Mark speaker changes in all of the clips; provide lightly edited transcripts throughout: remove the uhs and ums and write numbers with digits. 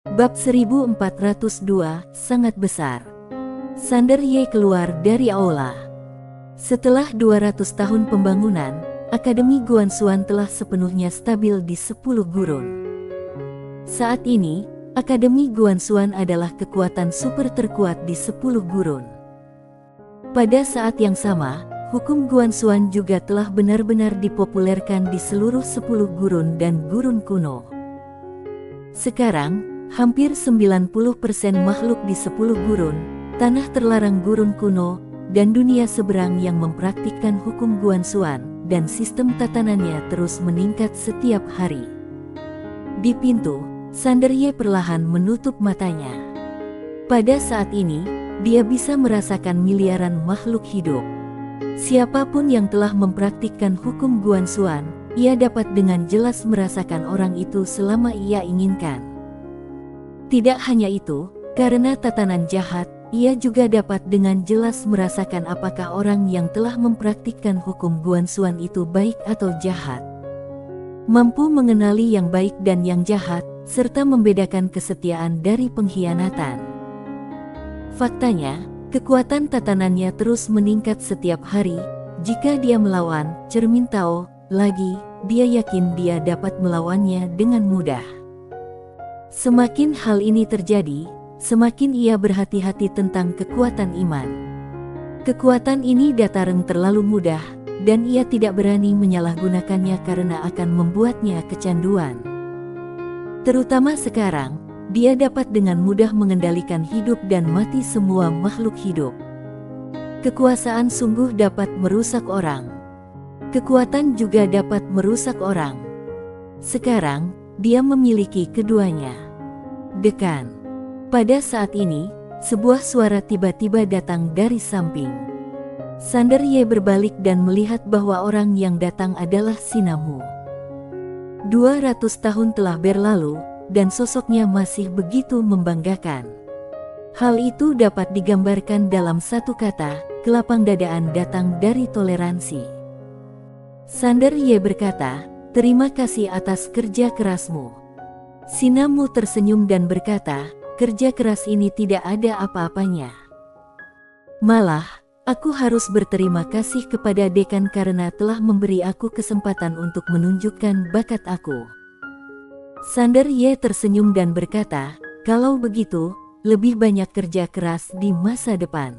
Speaker 1: Bab 1402, sangat besar. Sander Ye keluar dari aula. Setelah 200 tahun pembangunan, Akademi Guanxuan telah sepenuhnya stabil di 10 gurun. Saat ini, Akademi Guanxuan adalah kekuatan super terkuat di 10 gurun. Pada saat yang sama, hukum Guanxuan juga telah benar-benar dipopulerkan di seluruh 10 gurun dan gurun kuno. Sekarang, hampir 90% makhluk di 10 gurun, tanah terlarang gurun kuno, dan dunia seberang yang mempraktikkan hukum Guanxuan, dan sistem tatanannya terus meningkat setiap hari. Di pintu, Sander Ye perlahan menutup matanya. Pada saat ini, dia bisa merasakan miliaran makhluk hidup. Siapapun yang telah mempraktikkan hukum Guanxuan, ia dapat dengan jelas merasakan orang itu selama ia inginkan. Tidak hanya itu, karena tatanan jahat, ia juga dapat dengan jelas merasakan apakah orang yang telah mempraktikkan hukum Guanxuan itu baik atau jahat. Mampu mengenali yang baik dan yang jahat, serta membedakan kesetiaan dari pengkhianatan. Faktanya, kekuatan tatanannya terus meningkat setiap hari. Jika dia melawan cermin Tao lagi, dia yakin dia dapat melawannya dengan mudah. Semakin hal ini terjadi, semakin ia berhati-hati tentang kekuatan iman. Kekuatan ini datang terlalu mudah, dan ia tidak berani menyalahgunakannya karena akan membuatnya kecanduan. Terutama sekarang, dia dapat dengan mudah mengendalikan hidup dan mati semua makhluk hidup. Kekuasaan sungguh dapat merusak orang. Kekuatan juga dapat merusak orang. Sekarang, dia memiliki keduanya. Dekan. Pada saat ini, sebuah suara tiba-tiba datang dari samping. Sander Ye berbalik dan melihat bahwa orang yang datang adalah Sinamu. 200 tahun telah berlalu, dan sosoknya masih begitu membanggakan. Hal itu dapat digambarkan dalam satu kata, kelapang dadaan datang dari toleransi. Sander Ye berkata, "Terima kasih atas kerja kerasmu." Sinamu tersenyum dan berkata, "Kerja keras ini tidak ada apa-apanya. Malah, aku harus berterima kasih kepada dekan karena telah memberi aku kesempatan untuk menunjukkan bakat aku." Sander Ye tersenyum dan berkata, "Kalau begitu, lebih banyak kerja keras di masa depan."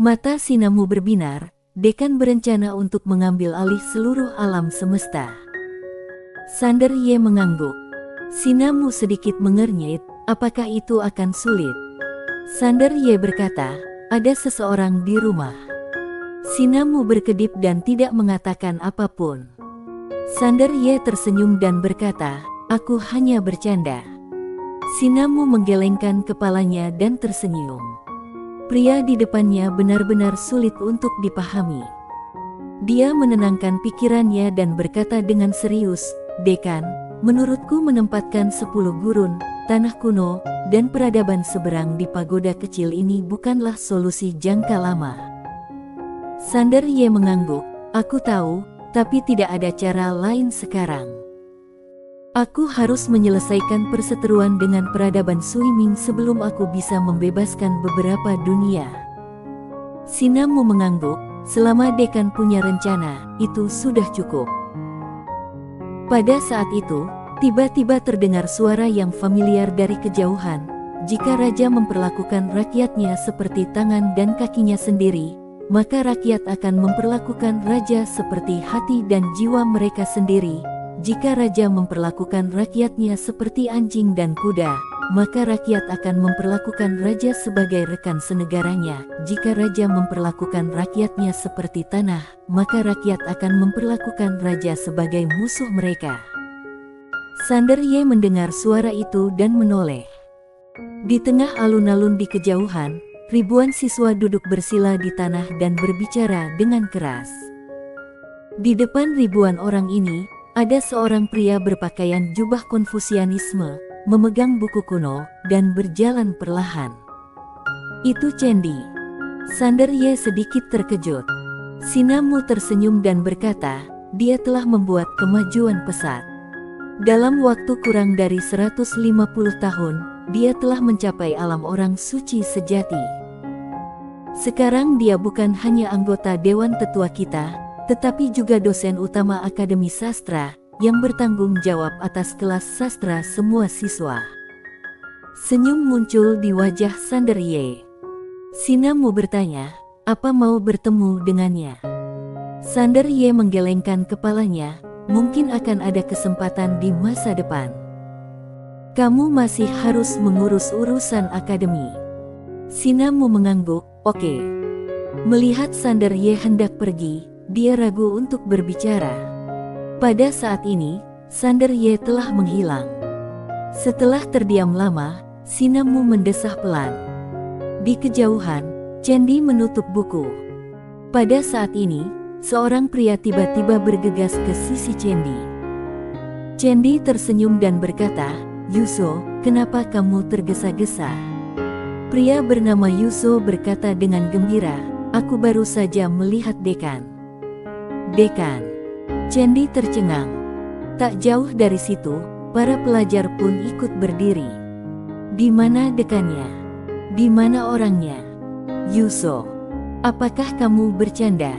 Speaker 1: Mata Sinamu berbinar. Dekan berencana untuk mengambil alih seluruh alam semesta. Sander Ye mengangguk. Sinamu sedikit mengernyit, apakah itu akan sulit? Sander Ye berkata, "Ada seseorang di rumah." Sinamu berkedip dan tidak mengatakan apapun. Sander Ye tersenyum dan berkata, "Aku hanya bercanda." Sinamu menggelengkan kepalanya dan tersenyum. Pria di depannya benar-benar sulit untuk dipahami. Dia menenangkan pikirannya dan berkata dengan serius, "Dekan, menurutku menempatkan 10 gurun, tanah kuno, dan peradaban seberang di pagoda kecil ini bukanlah solusi jangka lama." Sander Ye mengangguk, "Aku tahu, tapi tidak ada cara lain sekarang. Aku harus menyelesaikan perseteruan dengan peradaban Suiming sebelum aku bisa membebaskan beberapa dunia." Sinamu mengangguk, "Selama dekan punya rencana, itu sudah cukup." Pada saat itu, tiba-tiba terdengar suara yang familiar dari kejauhan. Jika raja memperlakukan rakyatnya seperti tangan dan kakinya sendiri, maka rakyat akan memperlakukan raja seperti hati dan jiwa mereka sendiri. Jika raja memperlakukan rakyatnya seperti anjing dan kuda, maka rakyat akan memperlakukan raja sebagai rekan senegaranya. Jika raja memperlakukan rakyatnya seperti tanah, maka rakyat akan memperlakukan raja sebagai musuh mereka. Sander Ye mendengar suara itu dan menoleh. Di tengah alun-alun di kejauhan, ribuan siswa duduk bersila di tanah dan berbicara dengan keras. Di depan ribuan orang ini, ada seorang pria berpakaian jubah Konfusianisme, memegang buku kuno, dan berjalan perlahan. Itu Cendi. Sander Ye sedikit terkejut. Sinamu tersenyum dan berkata, "Dia telah membuat kemajuan pesat." Dalam waktu kurang dari 150 tahun, dia telah mencapai alam orang suci sejati. Sekarang dia bukan hanya anggota Dewan Tetua kita, tetapi juga dosen utama Akademi Sastra, yang bertanggung jawab atas kelas sastra semua siswa. Senyum muncul di wajah Sander Ye. Sinamu bertanya, apa mau bertemu dengannya? Sander Ye menggelengkan kepalanya, mungkin akan ada kesempatan di masa depan. Kamu masih harus mengurus urusan akademi. Sinamu mengangguk, oke. Melihat Sander Ye hendak pergi, dia ragu untuk berbicara. Pada saat ini, Sander Ye telah menghilang. Setelah terdiam lama, Sinamu mendesah pelan. Di kejauhan, Cendi menutup buku. Pada saat ini, seorang pria tiba-tiba bergegas ke sisi Cendi. Cendi tersenyum dan berkata, Yuso, kenapa kamu tergesa-gesa? Pria bernama Yuso berkata dengan gembira, aku baru saja melihat dekan. Dekan. Cendi tercengang. Tak jauh dari situ, para pelajar pun ikut berdiri. Di mana dekannya? Di mana orangnya? Yuso, apakah kamu bercanda?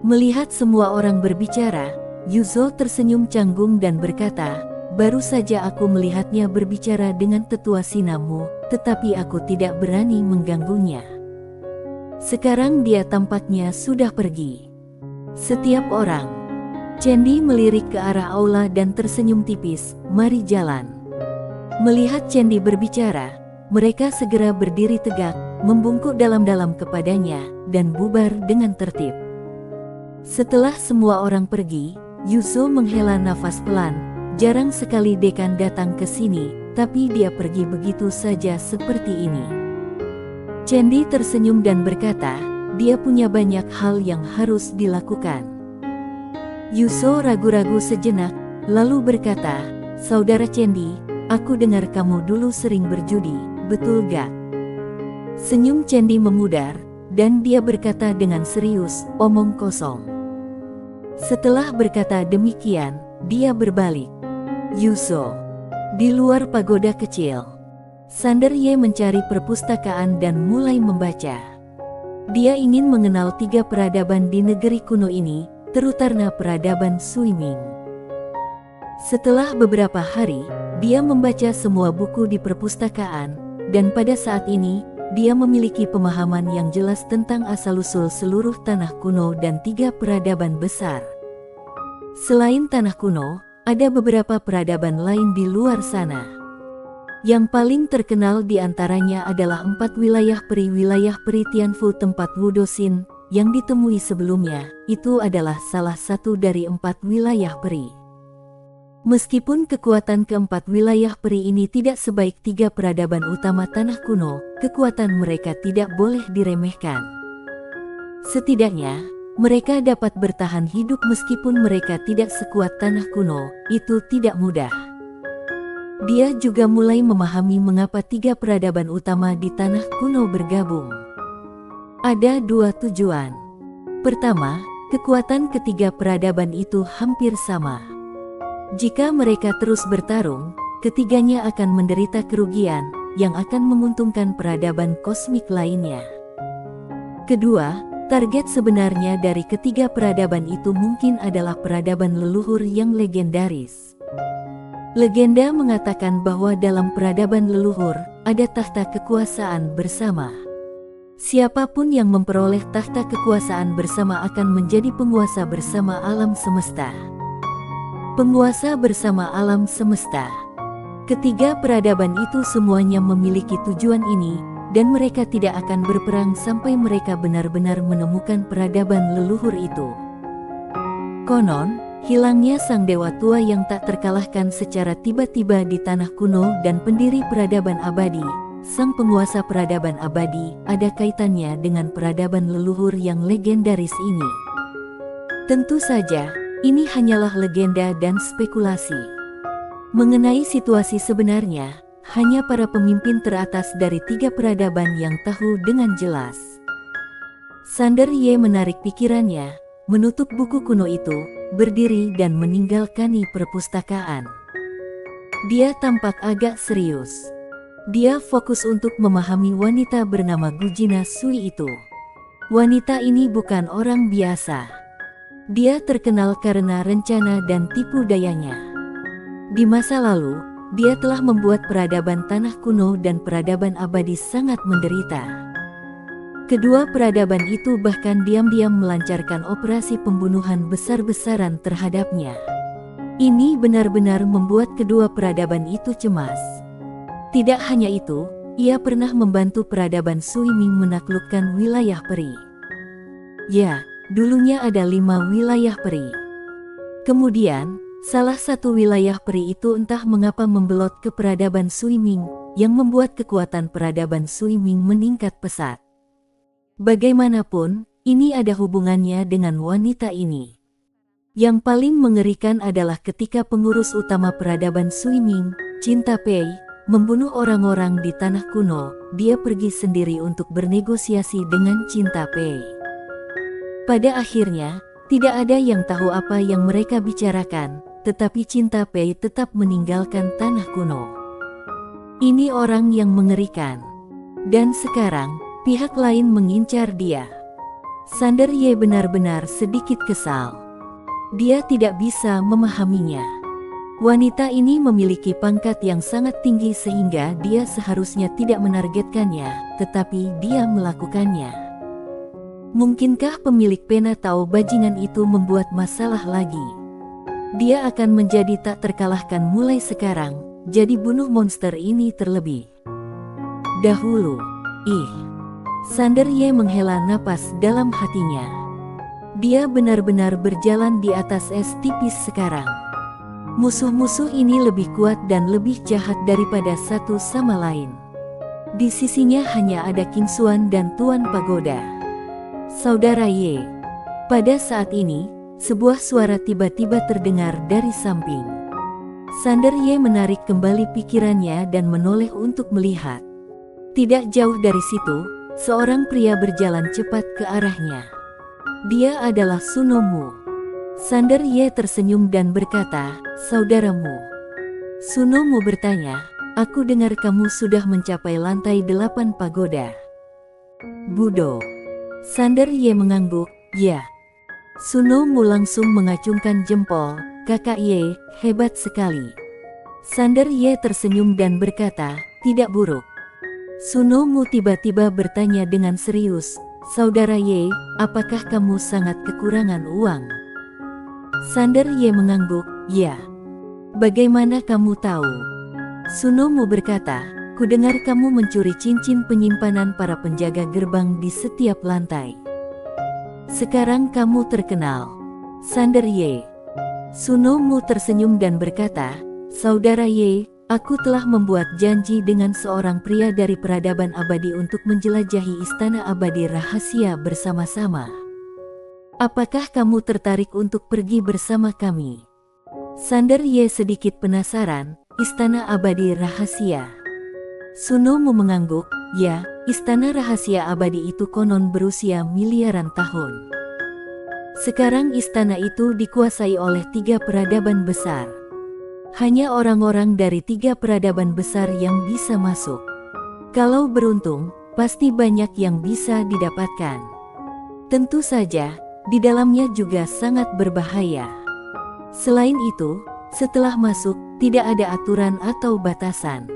Speaker 1: Melihat semua orang berbicara, Yuso tersenyum canggung dan berkata, baru saja aku melihatnya berbicara dengan tetua Sinamu, tetapi aku tidak berani mengganggunya. Sekarang dia tampaknya sudah pergi. Setiap orang. Cendi melirik ke arah aula dan tersenyum tipis, mari jalan. Melihat Cendi berbicara, mereka segera berdiri tegak, membungkuk dalam-dalam kepadanya, dan bubar dengan tertib. Setelah semua orang pergi, Yuso menghela nafas pelan. Jarang sekali dekan datang ke sini, tapi dia pergi begitu saja seperti ini. Cendi tersenyum dan berkata, dia punya banyak hal yang harus dilakukan. Yuso ragu-ragu sejenak, lalu berkata, saudara Cendi, aku dengar kamu dulu sering berjudi, betul gak? Senyum Cendi memudar, dan dia berkata dengan serius, omong kosong. Setelah berkata demikian, dia berbalik. Yuso. Di luar pagoda kecil. Sander Ye mencari perpustakaan dan mulai membaca. Dia ingin mengenal 3 peradaban di negeri kuno ini, terutama peradaban Suiming. Setelah beberapa hari, dia membaca semua buku di perpustakaan, dan pada saat ini, dia memiliki pemahaman yang jelas tentang asal-usul seluruh tanah kuno dan 3 peradaban besar. Selain tanah kuno, ada beberapa peradaban lain di luar sana. Yang paling terkenal di antaranya adalah 4 wilayah peri Tianfu tempat Wu Doxin, yang ditemui sebelumnya, itu adalah salah satu dari 4 wilayah peri. Meskipun kekuatan keempat wilayah peri ini tidak sebaik 3 peradaban utama tanah kuno, kekuatan mereka tidak boleh diremehkan. Setidaknya, mereka dapat bertahan hidup meskipun mereka tidak sekuat tanah kuno, itu tidak mudah. Dia juga mulai memahami mengapa 3 peradaban utama di tanah kuno bergabung. Ada 2 tujuan. Pertama, kekuatan ketiga peradaban itu hampir sama. Jika mereka terus bertarung, ketiganya akan menderita kerugian, yang akan menguntungkan peradaban kosmik lainnya. Kedua, target sebenarnya dari ketiga peradaban itu mungkin adalah peradaban leluhur yang legendaris. Legenda mengatakan bahwa dalam peradaban leluhur, ada tahta kekuasaan bersama. Siapapun yang memperoleh tahta kekuasaan bersama akan menjadi penguasa bersama alam semesta. Penguasa bersama alam semesta. Ketiga peradaban itu semuanya memiliki tujuan ini, dan mereka tidak akan berperang sampai mereka benar-benar menemukan peradaban leluhur itu. Konon, hilangnya sang dewa tua yang tak terkalahkan secara tiba-tiba di tanah kuno dan pendiri peradaban abadi, sang penguasa peradaban abadi, ada kaitannya dengan peradaban leluhur yang legendaris ini. Tentu saja, ini hanyalah legenda dan spekulasi. Mengenai situasi sebenarnya, hanya para pemimpin teratas dari 3 peradaban yang tahu dengan jelas. Sander Ye menarik pikirannya, menutup buku kuno itu, berdiri dan meninggalkan perpustakaan. Dia tampak agak serius. Dia fokus untuk memahami wanita bernama Gujina Sui itu. Wanita ini bukan orang biasa. Dia terkenal karena rencana dan tipu dayanya. Di masa lalu, dia telah membuat peradaban tanah kuno dan peradaban abadi sangat menderita. Kedua peradaban itu bahkan diam-diam melancarkan operasi pembunuhan besar-besaran terhadapnya. Ini benar-benar membuat kedua peradaban itu cemas. Tidak hanya itu, ia pernah membantu peradaban Sui Ming menaklukkan wilayah peri. Ya, dulunya ada 5 wilayah peri. Kemudian, salah satu wilayah peri itu entah mengapa membelot ke peradaban Sui Ming, yang membuat kekuatan peradaban Sui Ming meningkat pesat. Bagaimanapun, ini ada hubungannya dengan wanita ini. Yang paling mengerikan adalah ketika pengurus utama peradaban Sui Ming, Cinta Pei, membunuh orang-orang di tanah kuno, dia pergi sendiri untuk bernegosiasi dengan Cinta Pei. Pada akhirnya, tidak ada yang tahu apa yang mereka bicarakan, tetapi Cinta Pei tetap meninggalkan tanah kuno. Ini orang yang mengerikan. Dan sekarang, pihak lain mengincar dia. Sander Ye benar-benar sedikit kesal. Dia tidak bisa memahaminya. Wanita ini memiliki pangkat yang sangat tinggi sehingga dia seharusnya tidak menargetkannya, tetapi dia melakukannya. Mungkinkah pemilik pena tahu bajingan itu membuat masalah lagi? Dia akan menjadi tak terkalahkan mulai sekarang, jadi bunuh monster ini terlebih dahulu. Sander Ye menghela napas dalam hatinya. Dia benar-benar berjalan di atas es tipis sekarang. Musuh-musuh ini lebih kuat dan lebih jahat daripada satu sama lain. Di sisinya hanya ada King Xuan dan Tuan Pagoda. Saudara Ye. Pada saat ini, sebuah suara tiba-tiba terdengar dari samping. Sander Ye menarik kembali pikirannya dan menoleh untuk melihat. Tidak jauh dari situ, seorang pria berjalan cepat ke arahnya. Dia adalah Sunomu. Sander Ye tersenyum dan berkata, "Saudaramu." Sunomu bertanya, "Aku dengar kamu sudah mencapai lantai 8 pagoda." Budo. Sander Ye mengangguk, "Ya." Sunomu langsung mengacungkan jempol, "Kakak Ye, hebat sekali." Sander Ye tersenyum dan berkata, "Tidak buruk." Sunomu tiba-tiba bertanya dengan serius, "Saudara Ye, apakah kamu sangat kekurangan uang?" Sander Ye mengangguk, "Ya." "Bagaimana kamu tahu?" Sunomu berkata, "Kudengar kamu mencuri cincin penyimpanan para penjaga gerbang di setiap lantai. Sekarang kamu terkenal." Sander Ye. Sunomu tersenyum dan berkata, "Saudara Ye, aku telah membuat janji dengan seorang pria dari peradaban abadi untuk menjelajahi istana abadi rahasia bersama-sama. Apakah kamu tertarik untuk pergi bersama kami?" Sander Ye sedikit penasaran, "Istana abadi rahasia?" Sunomu mengangguk, "Ya, istana rahasia abadi itu konon berusia miliaran tahun. Sekarang istana itu dikuasai oleh 3 peradaban besar. Hanya orang-orang dari 3 peradaban besar yang bisa masuk. Kalau beruntung, pasti banyak yang bisa didapatkan. Tentu saja, di dalamnya juga sangat berbahaya. Selain itu, setelah masuk, tidak ada aturan atau batasan.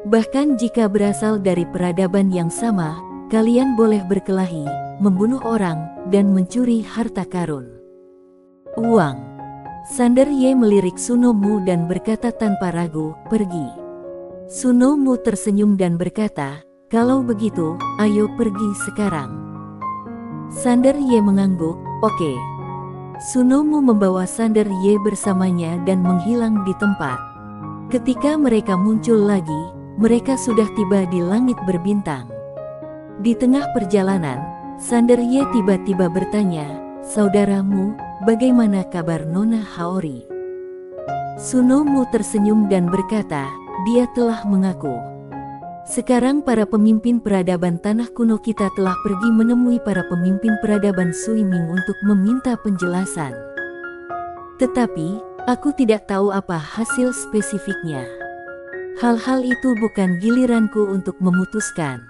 Speaker 1: Bahkan jika berasal dari peradaban yang sama, kalian boleh berkelahi, membunuh orang, dan mencuri harta karun. Uang. Sander Ye melirik Sunomu dan berkata tanpa ragu, "Pergi." Sunomu tersenyum dan berkata, "Kalau begitu, ayo pergi sekarang." Sander Ye mengangguk, "Oke." Sunomu membawa Sander Ye bersamanya dan menghilang di tempat. Ketika mereka muncul lagi, mereka sudah tiba di langit berbintang. Di tengah perjalanan, Sander Ye tiba-tiba bertanya, "Saudaramu, bagaimana kabar Nona Haori?" Sunomu tersenyum dan berkata, "Dia telah mengaku." Sekarang para pemimpin peradaban tanah kuno kita telah pergi menemui para pemimpin peradaban Sui Ming untuk meminta penjelasan. Tetapi, Aku tidak tahu apa hasil spesifiknya. Hal-hal itu bukan giliranku untuk memutuskan.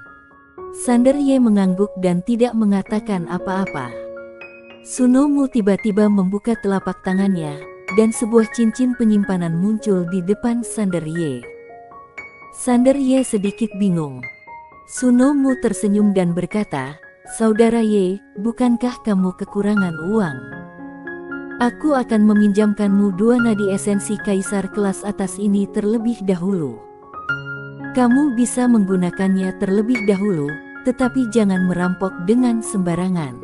Speaker 1: Sander Ye mengangguk dan tidak mengatakan apa-apa. Sunomu tiba-tiba membuka telapak tangannya, dan sebuah cincin penyimpanan muncul di depan Sander Ye. Sander Ye sedikit bingung. Sunomu tersenyum dan berkata, "Saudara Ye, bukankah kamu kekurangan uang? Aku akan meminjamkanmu 2 nadi esensi kaisar kelas atas ini terlebih dahulu. Kamu bisa menggunakannya terlebih dahulu, tetapi jangan merampok dengan sembarangan.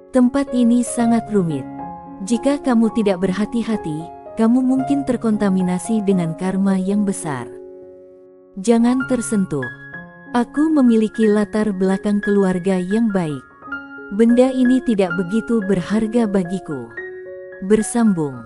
Speaker 1: Tempat ini sangat rumit. Jika kamu tidak berhati-hati, kamu mungkin terkontaminasi dengan karma yang besar. Jangan tersentuh. Aku memiliki latar belakang keluarga yang baik. Benda ini tidak begitu berharga bagiku." Bersambung.